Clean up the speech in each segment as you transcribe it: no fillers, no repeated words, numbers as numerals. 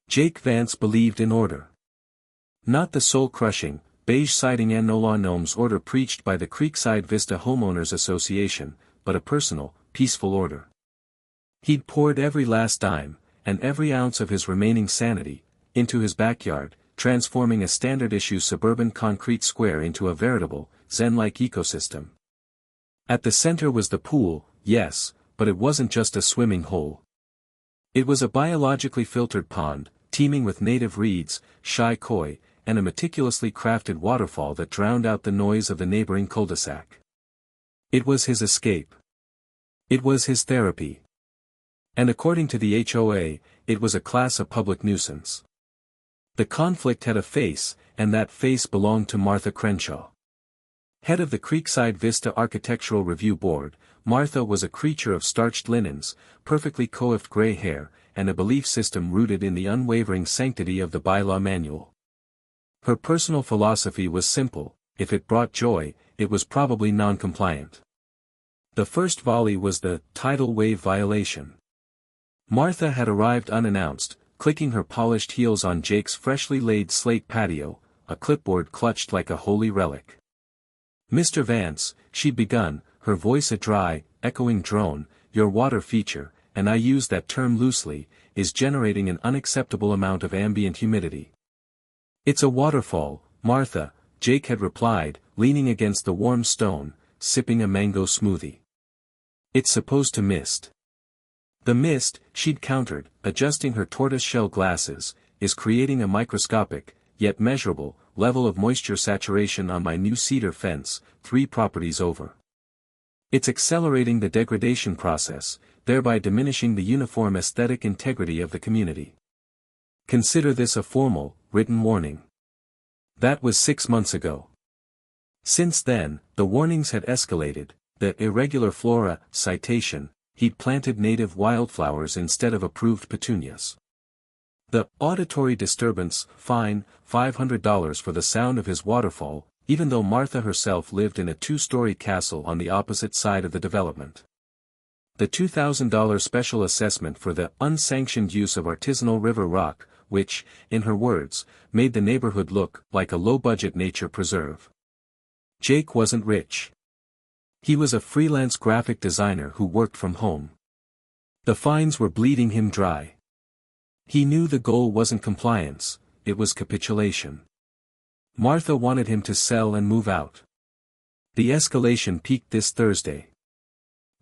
Jake Vance believed in order. Not the soul-crushing, beige-siding and no-law-gnomes order preached by the Creekside Vista Homeowners Association, but a personal, peaceful order. He'd poured every last dime, and every ounce of his remaining sanity, into his backyard, transforming a standard-issue suburban concrete square into a veritable, zen-like ecosystem. At the center was the pool, yes, but it wasn't just a swimming hole. It was a biologically filtered pond, teeming with native reeds, shy koi, and a meticulously crafted waterfall that drowned out the noise of the neighboring cul-de-sac. It was his escape. It was his therapy. And according to the HOA, it was a class of public nuisance. The conflict had a face, and that face belonged to Martha Crenshaw. Head of the Creekside Vista Architectural Review Board, Martha was a creature of starched linens, perfectly coiffed gray hair, and a belief system rooted in the unwavering sanctity of the bylaw manual. Her personal philosophy was simple: if it brought joy, it was probably non-compliant. The first volley was the tidal wave violation. Martha had arrived unannounced, clicking her polished heels on Jake's freshly laid slate patio, a clipboard clutched like a holy relic. "Mr. Vance," she'd begun, her voice a dry, echoing drone, "your water feature, and I use that term loosely, is generating an unacceptable amount of ambient humidity." "It's a waterfall, Martha," Jake had replied, leaning against the warm stone, sipping a mango smoothie. "It's supposed to mist." "The mist," she'd countered, adjusting her tortoise-shell glasses, "is creating a microscopic, yet measurable, level of moisture saturation on my new cedar fence, 3 properties over. It's accelerating the degradation process, thereby diminishing the uniform aesthetic integrity of the community. Consider this a formal, written warning." That was 6 months ago. Since then, the warnings had escalated. The irregular flora, citation, he'd planted native wildflowers instead of approved petunias. The auditory disturbance, fine, $500 for the sound of his waterfall, even though Martha herself lived in a 2-story castle on the opposite side of the development. The $2,000 special assessment for the unsanctioned use of artisanal river rock, which, in her words, made the neighborhood look like a low-budget nature preserve. Jake wasn't rich. He was a freelance graphic designer who worked from home. The fines were bleeding him dry. He knew the goal wasn't compliance, it was capitulation. Martha wanted him to sell and move out. The escalation peaked this Thursday.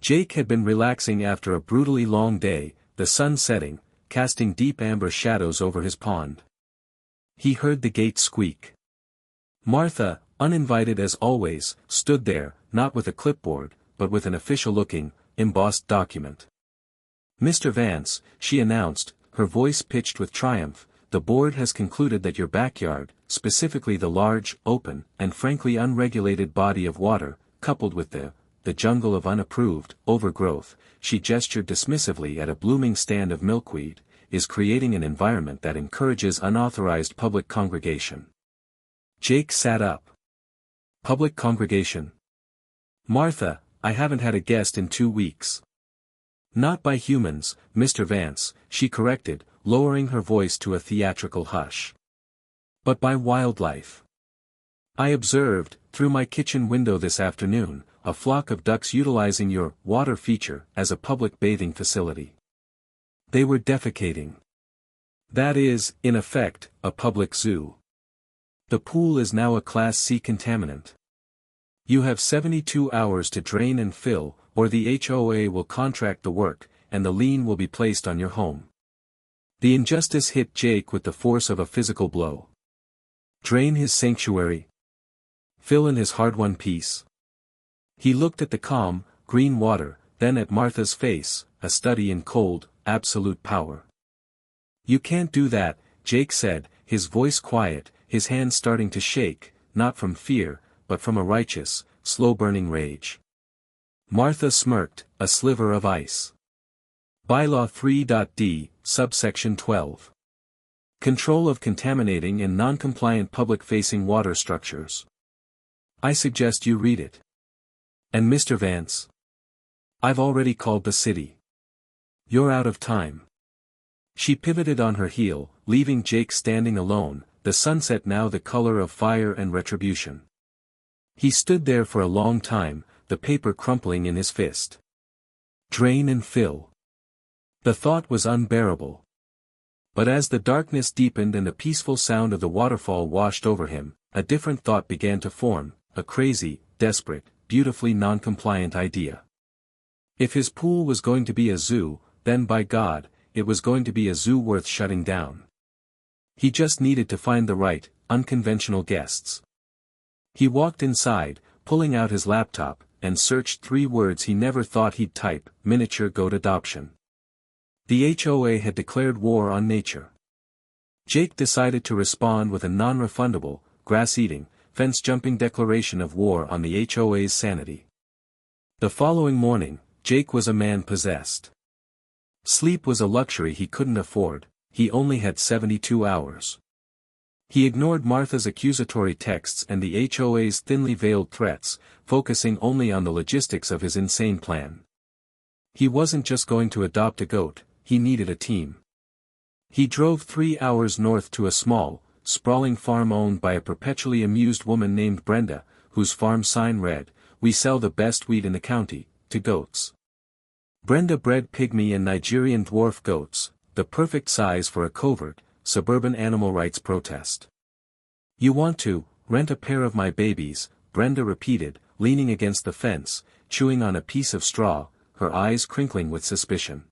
Jake had been relaxing after a brutally long day, the sun setting, casting deep amber shadows over his pond. He heard the gate squeak. Martha, uninvited as always, stood there, not with a clipboard, but with an official-looking, embossed document. "Mr. Vance," she announced, her voice pitched with triumph, "the board has concluded that your backyard, specifically the large, open, and frankly unregulated body of water, coupled with the jungle of unapproved, overgrowth," she gestured dismissively at a blooming stand of milkweed, "is creating an environment that encourages unauthorized public congregation." Jake sat up. "Public congregation? Martha, I haven't had a guest in 2 weeks. Not by humans, Mr. Vance," she corrected, lowering her voice to a theatrical hush. "But by wildlife. I observed, through my kitchen window this afternoon, a flock of ducks utilizing your water feature as a public bathing facility. They were defecating. That is, in effect, a public zoo. The pool is now a Class C contaminant. You have 72 hours to drain and fill, or the HOA will contract the work, and the lien will be placed on your home." The injustice hit Jake with the force of a physical blow. Drain his sanctuary? Fill in his hard-won peace? He looked at the calm, green water, then at Martha's face, a study in cold, absolute power. "You can't do that," Jake said, his voice quiet, his hands starting to shake, not from fear, but from a righteous, slow-burning rage. Martha smirked, a sliver of ice. Bylaw 3.d, subsection 12. Control of contaminating and non-compliant public-facing water structures. I suggest you read it. And Mr. Vance? I've already called the city. You're out of time. She pivoted on her heel, leaving Jake standing alone, the sunset now the color of fire and retribution. He stood there for a long time, the paper crumpling in his fist. Drain and fill. The thought was unbearable. But as the darkness deepened and the peaceful sound of the waterfall washed over him, a different thought began to form, a crazy, desperate, beautifully non-compliant idea. If his pool was going to be a zoo, then by God, it was going to be a zoo worth shutting down. He just needed to find the right, unconventional guests. He walked inside, pulling out his laptop, and searched 3 words he never thought he'd type: miniature goat adoption. The HOA had declared war on nature. Jake decided to respond with a non-refundable, grass-eating, fence-jumping declaration of war on the HOA's sanity. The following morning, Jake was a man possessed. Sleep was a luxury he couldn't afford, he only had 72 hours. He ignored Martha's accusatory texts and the HOA's thinly veiled threats, focusing only on the logistics of his insane plan. He wasn't just going to adopt a goat, he needed a team. He drove 3 hours north to a small, sprawling farm owned by a perpetually amused woman named Brenda, whose farm sign read, "We sell the best wheat in the county, to goats." Brenda bred pygmy and Nigerian dwarf goats, the perfect size for a covert, suburban animal rights protest. "You want to rent a pair of my babies," Brenda repeated, leaning against the fence, chewing on a piece of straw, her eyes crinkling with suspicion.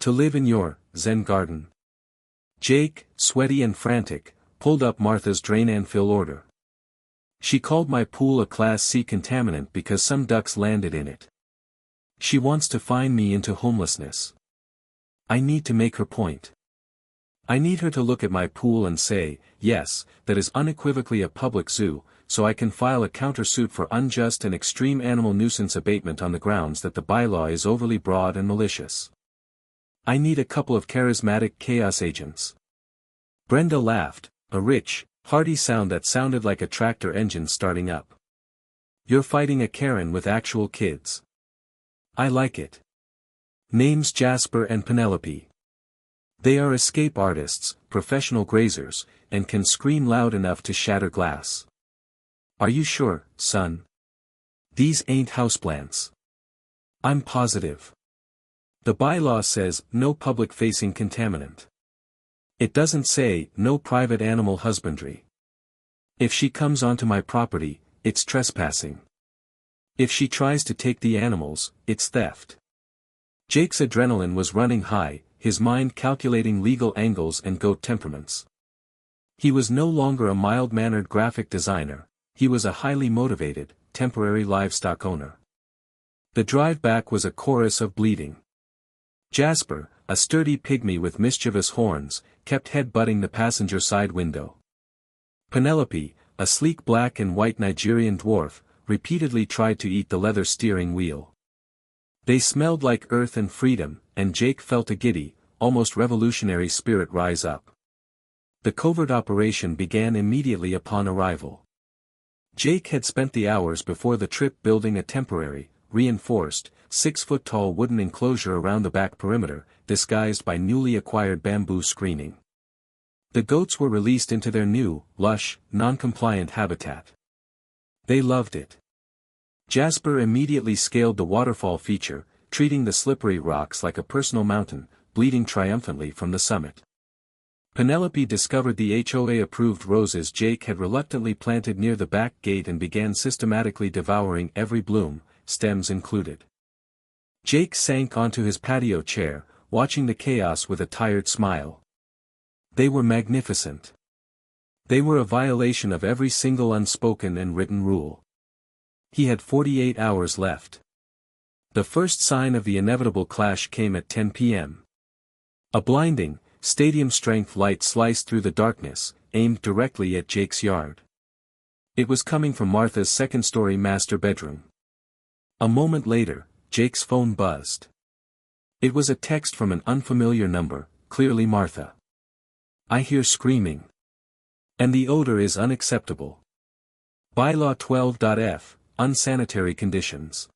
"To live in your Zen garden." Jake, sweaty and frantic, pulled up Martha's drain and fill order. "She called my pool a Class C contaminant because some ducks landed in it. She wants to fine me into homelessness. I need to make her point. I need her to look at my pool and say, yes, that is unequivocally a public zoo, so I can file a countersuit for unjust and extreme animal nuisance abatement on the grounds that the bylaw is overly broad and malicious. I need a couple of charismatic chaos agents." Brenda laughed, a rich, hearty sound that sounded like a tractor engine starting up. "You're fighting a Karen with actual kids. I like it. Names Jasper and Penelope. They are escape artists, professional grazers, and can scream loud enough to shatter glass. Are you sure, son? These ain't houseplants." "I'm positive. The bylaw says, no public-facing contaminant. It doesn't say, no private animal husbandry. If she comes onto my property, it's trespassing. If she tries to take the animals, it's theft." Jake's adrenaline was running high, his mind calculating legal angles and goat temperaments. He was no longer a mild-mannered graphic designer, he was a highly motivated, temporary livestock owner. The drive back was a chorus of bleating. Jasper, a sturdy pygmy with mischievous horns, kept head-butting the passenger side window. Penelope, a sleek black and white Nigerian dwarf, repeatedly tried to eat the leather steering wheel. They smelled like earth and freedom, and Jake felt a giddy, almost revolutionary spirit rise up. The covert operation began immediately upon arrival. Jake had spent the hours before the trip building a temporary, reinforced, 6-foot-tall wooden enclosure around the back perimeter, disguised by newly acquired bamboo screening. The goats were released into their new, lush, non-compliant habitat. They loved it. Jasper immediately scaled the waterfall feature, treating the slippery rocks like a personal mountain, bleeding triumphantly from the summit. Penelope discovered the HOA-approved roses Jake had reluctantly planted near the back gate and began systematically devouring every bloom, stems included. Jake sank onto his patio chair, watching the chaos with a tired smile. They were magnificent. They were a violation of every single unspoken and written rule. He had 48 hours left. The first sign of the inevitable clash came at 10 p.m. A blinding, stadium-strength light sliced through the darkness, aimed directly at Jake's yard. It was coming from Martha's second-story master bedroom. A moment later, Jake's phone buzzed. It was a text from an unfamiliar number, clearly Martha. "I hear screaming. And the odor is unacceptable. Bylaw 12.f, unsanitary conditions.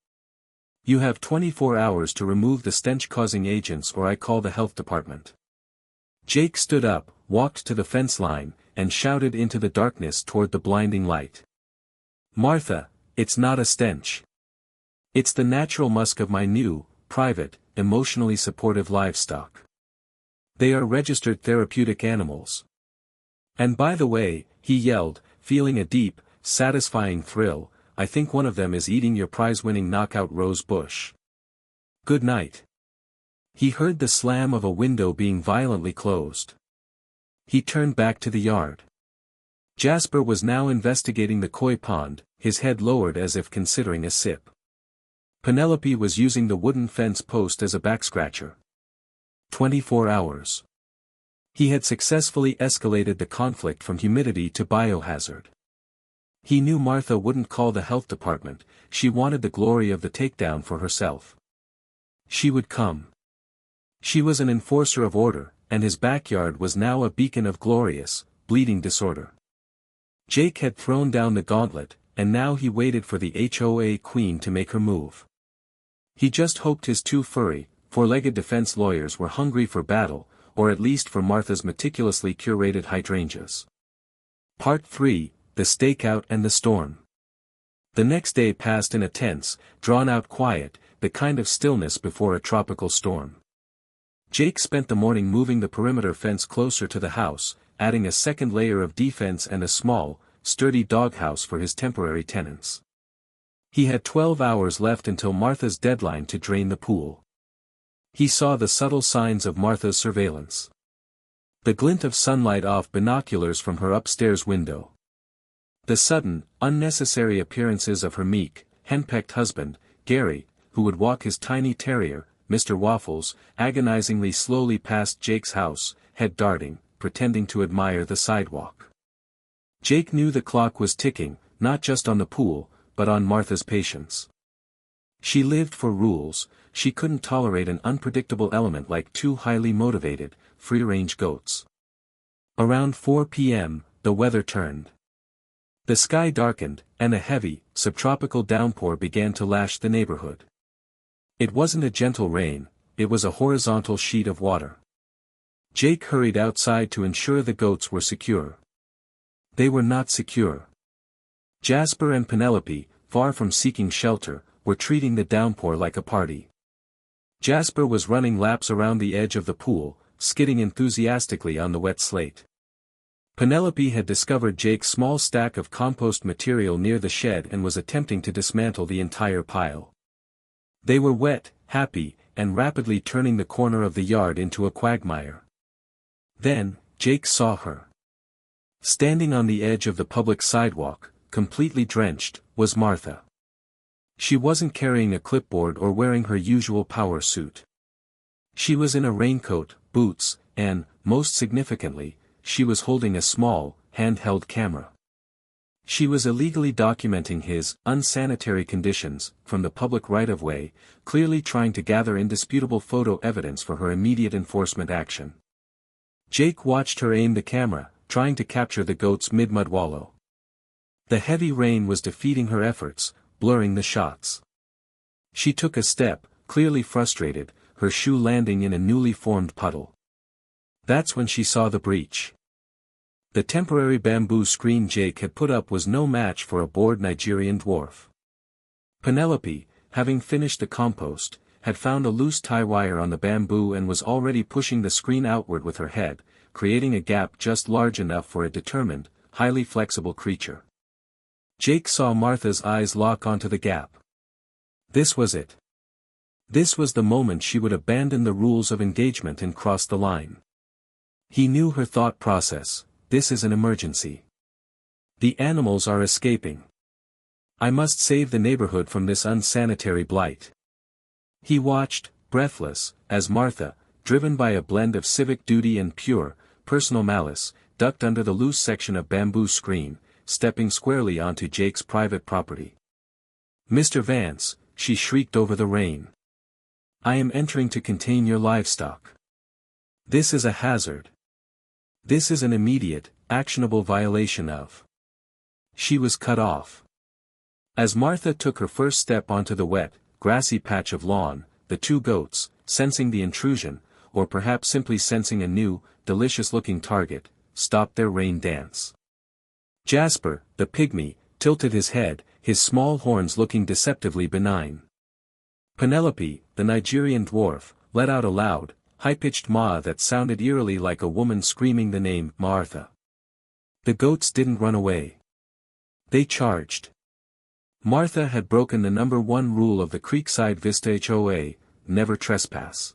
You have 24 hours to remove the stench-causing agents or I call the health department." Jake stood up, walked to the fence line, and shouted into the darkness toward the blinding light. "Martha, it's not a stench. It's the natural musk of my new, private, emotionally supportive livestock. They are registered therapeutic animals. And by the way," he yelled, feeling a deep, satisfying thrill, "I think one of them is eating your prize-winning knockout rose bush. Good night." He heard the slam of a window being violently closed. He turned back to the yard. Jasper was now investigating the koi pond, his head lowered as if considering a sip. Penelope was using the wooden fence post as a backscratcher. 24 hours. He had successfully escalated the conflict from humidity to biohazard. He knew Martha wouldn't call the health department, she wanted the glory of the takedown for herself. She would come. She was an enforcer of order, and his backyard was now a beacon of glorious, bleeding disorder. Jake had thrown down the gauntlet, and now he waited for the HOA queen to make her move. He just hoped his two furry, four-legged defense lawyers were hungry for battle, or at least for Martha's meticulously curated hydrangeas. Part 3, The Stakeout and the Storm. The next day passed in a tense, drawn-out quiet, the kind of stillness before a tropical storm. Jake spent the morning moving the perimeter fence closer to the house, adding a second layer of defense and a small, sturdy doghouse for his temporary tenants. He had 12 hours left until Martha's deadline to drain the pool. He saw the subtle signs of Martha's surveillance. The glint of sunlight off binoculars from her upstairs window. The sudden, unnecessary appearances of her meek, henpecked husband, Gary, who would walk his tiny terrier, Mr. Waffles, agonizingly slowly past Jake's house, head darting, pretending to admire the sidewalk. Jake knew the clock was ticking, not just on the pool, but on Martha's patience. She lived for rules, she couldn't tolerate an unpredictable element like two highly motivated, free-range goats. Around 4 p.m., the weather turned. The sky darkened, and a heavy, subtropical downpour began to lash the neighborhood. It wasn't a gentle rain, it was a horizontal sheet of water. Jake hurried outside to ensure the goats were secure. They were not secure. Jasper and Penelope, far from seeking shelter, were treating the downpour like a party. Jasper was running laps around the edge of the pool, skidding enthusiastically on the wet slate. Penelope had discovered Jake's small stack of compost material near the shed and was attempting to dismantle the entire pile. They were wet, happy, and rapidly turning the corner of the yard into a quagmire. Then, Jake saw her. Standing on the edge of the public sidewalk, completely drenched, was Martha. She wasn't carrying a clipboard or wearing her usual power suit. She was in a raincoat, boots, and, most significantly, she was holding a small, handheld camera. She was illegally documenting his unsanitary conditions from the public right-of-way, clearly trying to gather indisputable photo evidence for her immediate enforcement action. Jake watched her aim the camera, trying to capture the goat's mid-mud wallow. The heavy rain was defeating her efforts, blurring the shots. She took a step, clearly frustrated, her shoe landing in a newly formed puddle. That's when she saw the breach. The temporary bamboo screen Jake had put up was no match for a bored Nigerian dwarf. Penelope, having finished the compost, had found a loose tie wire on the bamboo and was already pushing the screen outward with her head, creating a gap just large enough for a determined, highly flexible creature. Jake saw Martha's eyes lock onto the gap. This was it. This was the moment she would abandon the rules of engagement and cross the line. He knew her thought process. This is an emergency. The animals are escaping. I must save the neighborhood from this unsanitary blight. He watched, breathless, as Martha, driven by a blend of civic duty and pure, personal malice, ducked under the loose section of bamboo screen, stepping squarely onto Jake's private property. "Mr. Vance," she shrieked over the rain. "I am entering to contain your livestock. This is a hazard. This is an immediate, actionable violation of." She was cut off. As Martha took her first step onto the wet, grassy patch of lawn, the two goats, sensing the intrusion, or perhaps simply sensing a new, delicious-looking target, stopped their rain dance. Jasper, the pygmy, tilted his head, his small horns looking deceptively benign. Penelope, the Nigerian dwarf, let out a loud, high-pitched maa that sounded eerily like a woman screaming the name Martha. The goats didn't run away. They charged. Martha had broken the #1 rule of the Creekside Vista HOA, never trespass.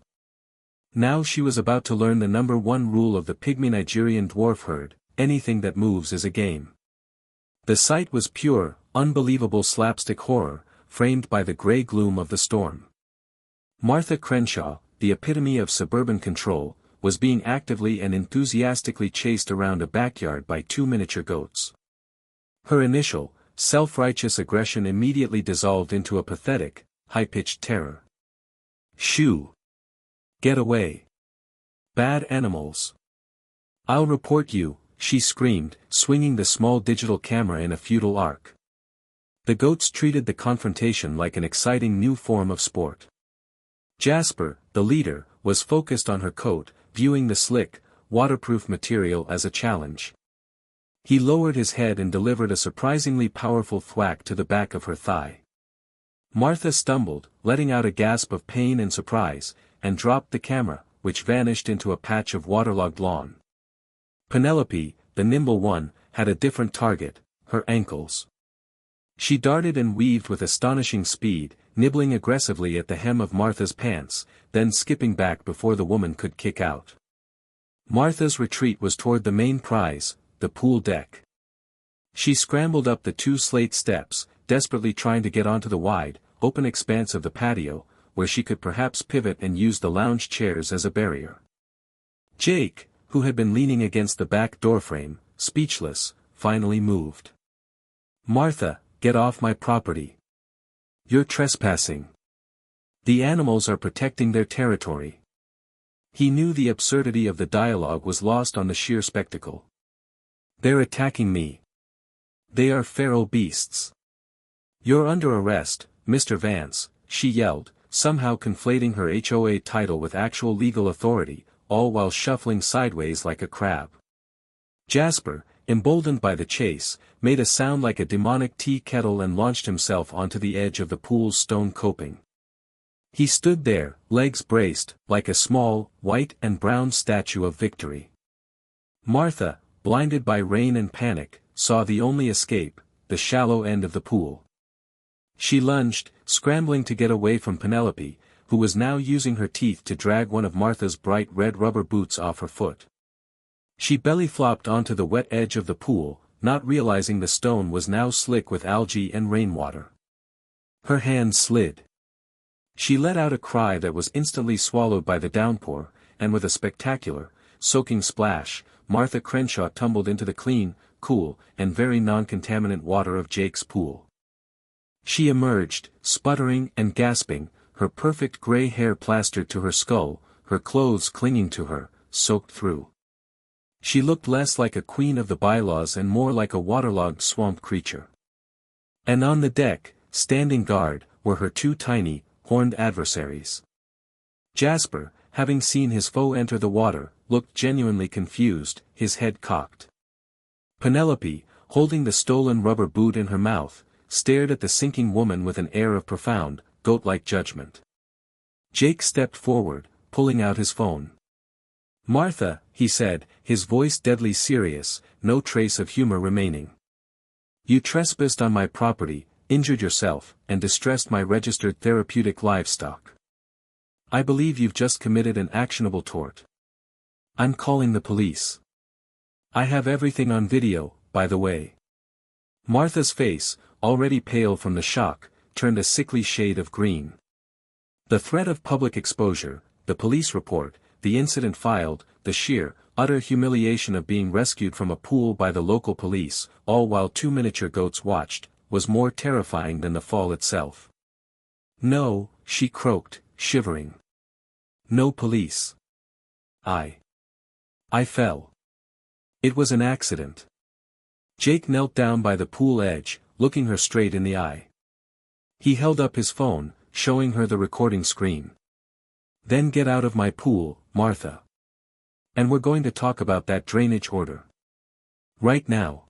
Now she was about to learn the #1 rule of the pygmy Nigerian dwarf herd, anything that moves is a game. The sight was pure, unbelievable slapstick horror, framed by the grey gloom of the storm. Martha Crenshaw, the epitome of suburban control, was being actively and enthusiastically chased around a backyard by 2 miniature goats. Her initial, self-righteous aggression immediately dissolved into a pathetic, high-pitched terror. Shoo! Get away! Bad animals! I'll report you, she screamed, swinging the small digital camera in a futile arc. The goats treated the confrontation like an exciting new form of sport. Jasper, the leader, was focused on her coat, viewing the slick, waterproof material as a challenge. He lowered his head and delivered a surprisingly powerful thwack to the back of her thigh. Martha stumbled, letting out a gasp of pain and surprise, and dropped the camera, which vanished into a patch of waterlogged lawn. Penelope, the nimble one, had a different target, her ankles. She darted and weaved with astonishing speed, nibbling aggressively at the hem of Martha's pants, then skipping back before the woman could kick out. Martha's retreat was toward the main prize, the pool deck. She scrambled up the 2 slate steps, desperately trying to get onto the wide, open expanse of the patio, where she could perhaps pivot and use the lounge chairs as a barrier. Jake, who had been leaning against the back doorframe, speechless, finally moved. Martha, get off my property. You're trespassing. The animals are protecting their territory. He knew the absurdity of the dialogue was lost on the sheer spectacle. They're attacking me. They are feral beasts. You're under arrest, Mr. Vance, she yelled, somehow conflating her HOA title with actual legal authority, all while shuffling sideways like a crab. Jasper, emboldened by the chase, made a sound like a demonic tea kettle and launched himself onto the edge of the pool's stone coping. He stood there, legs braced, like a small, white and brown statue of victory. Martha, blinded by rain and panic, saw the only escape, the shallow end of the pool. She lunged, scrambling to get away from Penelope, who was now using her teeth to drag one of Martha's bright red rubber boots off her foot. She belly-flopped onto the wet edge of the pool, not realizing the stone was now slick with algae and rainwater. Her hand slid. She let out a cry that was instantly swallowed by the downpour, and with a spectacular, soaking splash, Martha Crenshaw tumbled into the clean, cool, and very non-contaminant water of Jake's pool. She emerged, sputtering and gasping, her perfect gray hair plastered to her skull, her clothes clinging to her, soaked through. She looked less like a queen of the bylaws and more like a waterlogged swamp creature. And on the deck, standing guard, were her 2 tiny, horned adversaries. Jasper, having seen his foe enter the water, looked genuinely confused, his head cocked. Penelope, holding the stolen rubber boot in her mouth, stared at the sinking woman with an air of profound, goat-like judgment. Jake stepped forward, pulling out his phone. Martha, he said, his voice deadly serious, no trace of humor remaining. You trespassed on my property, injured yourself, and distressed my registered therapeutic livestock. I believe you've just committed an actionable tort. I'm calling the police. I have everything on video, by the way. Martha's face, already pale from the shock, turned a sickly shade of green. The threat of public exposure, the police report, the incident filed, the sheer, utter humiliation of being rescued from a pool by the local police, all while 2 miniature goats watched, was more terrifying than the fall itself. No, she croaked, shivering. No police. I fell. It was an accident. Jake knelt down by the pool edge, looking her straight in the eye. He held up his phone, showing her the recording screen. Then get out of my pool, Martha. And we're going to talk about that drainage order. Right now.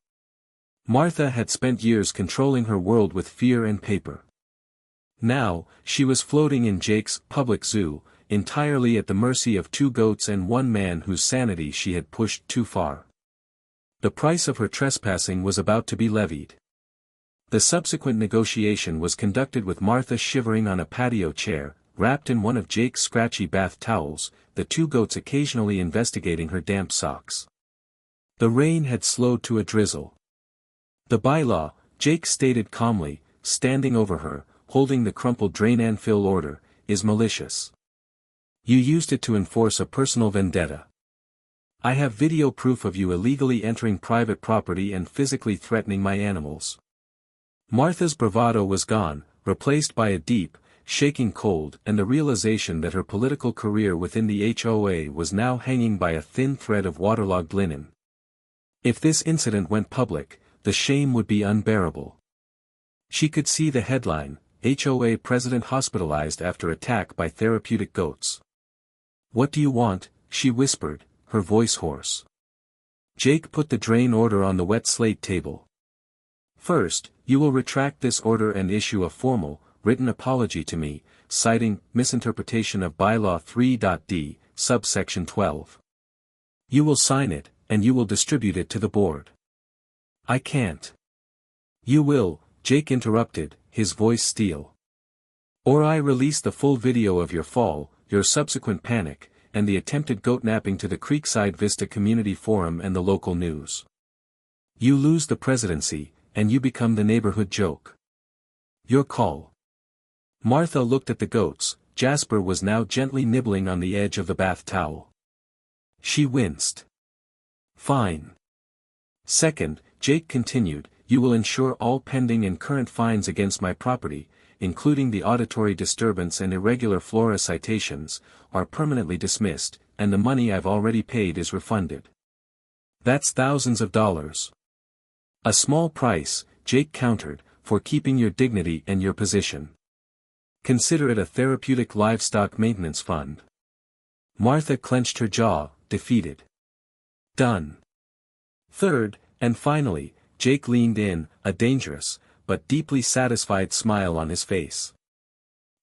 Martha had spent years controlling her world with fear and paper. Now, she was floating in Jake's public zoo, entirely at the mercy of 2 goats and 1 man whose sanity she had pushed too far. The price of her trespassing was about to be levied. The subsequent negotiation was conducted with Martha shivering on a patio chair, wrapped in one of Jake's scratchy bath towels, the 2 goats occasionally investigating her damp socks. The rain had slowed to a drizzle. The bylaw, Jake stated calmly, standing over her, holding the crumpled drain and fill order, is malicious. You used it to enforce a personal vendetta. I have video proof of you illegally entering private property and physically threatening my animals. Martha's bravado was gone, replaced by a deep, shaking cold and the realization that her political career within the HOA was now hanging by a thin thread of waterlogged linen. If this incident went public, the shame would be unbearable. She could see the headline, HOA President Hospitalized After Attack by Therapeutic Goats. What do you want? She whispered, her voice hoarse. Jake put the drain order on the wet slate table. First, you will retract this order and issue a formal, written apology to me, citing misinterpretation of bylaw 3.d, subsection 12. You will sign it, and you will distribute it to the board. I can't. You will, Jake interrupted, his voice steel. Or I release the full video of your fall, your subsequent panic, and the attempted goat napping to the Creekside Vista Community Forum and the local news. You lose the presidency, and you become the neighborhood joke. Your call. Martha looked at the goats. Jasper was now gently nibbling on the edge of the bath towel. She winced. Fine. Second, Jake continued, you will ensure all pending and current fines against my property, including the auditory disturbance and irregular flora citations, are permanently dismissed, and the money I've already paid is refunded. That's thousands of dollars. A small price, Jake countered, for keeping your dignity and your position. Consider it a therapeutic livestock maintenance fund. Martha clenched her jaw, defeated. Done. Third, and finally, Jake leaned in, a dangerous, but deeply satisfied smile on his face.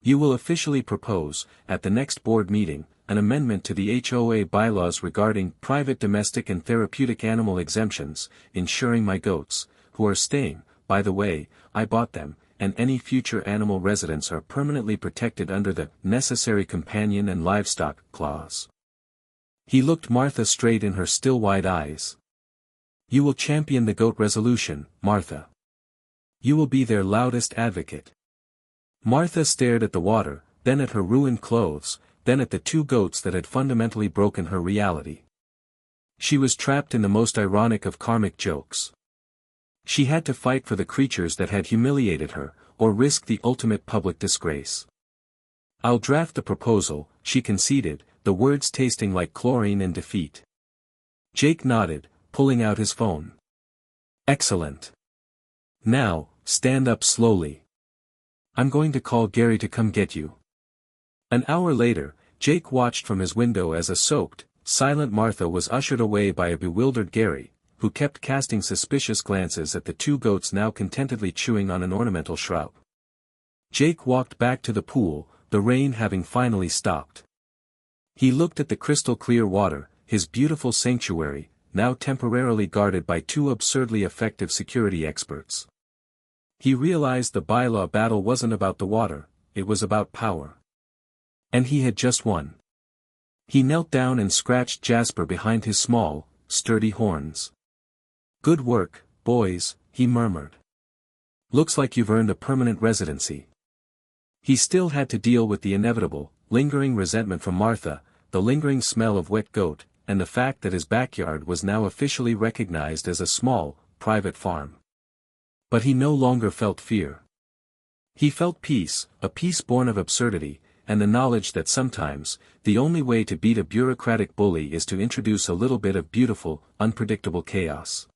You will officially propose, at the next board meeting, an amendment to the HOA bylaws regarding private domestic and therapeutic animal exemptions, ensuring my goats, who are staying, by the way, I bought them, and any future animal residents are permanently protected under the necessary companion and livestock clause. He looked Martha straight in her still wide eyes. You will champion the goat resolution, Martha. You will be their loudest advocate. Martha stared at the water, then at her ruined clothes, then at the 2 goats that had fundamentally broken her reality. She was trapped in the most ironic of karmic jokes. She had to fight for the creatures that had humiliated her, or risk the ultimate public disgrace. I'll draft the proposal, she conceded, the words tasting like chlorine and defeat. Jake nodded, pulling out his phone. Excellent. Now, stand up slowly. I'm going to call Gary to come get you. An hour later, Jake watched from his window as a soaked, silent Martha was ushered away by a bewildered Gary, who kept casting suspicious glances at the 2 goats now contentedly chewing on an ornamental shrub. Jake walked back to the pool, the rain having finally stopped. He looked at the crystal-clear water, his beautiful sanctuary, now temporarily guarded by 2 absurdly effective security experts. He realized the bylaw battle wasn't about the water, it was about power. And he had just won. He knelt down and scratched Jasper behind his small, sturdy horns. Good work, boys, he murmured. Looks like you've earned a permanent residency. He still had to deal with the inevitable, lingering resentment from Martha, the lingering smell of wet goat, and the fact that his backyard was now officially recognized as a small, private farm. But he no longer felt fear. He felt peace, a peace born of absurdity, and the knowledge that sometimes, the only way to beat a bureaucratic bully is to introduce a little bit of beautiful, unpredictable chaos.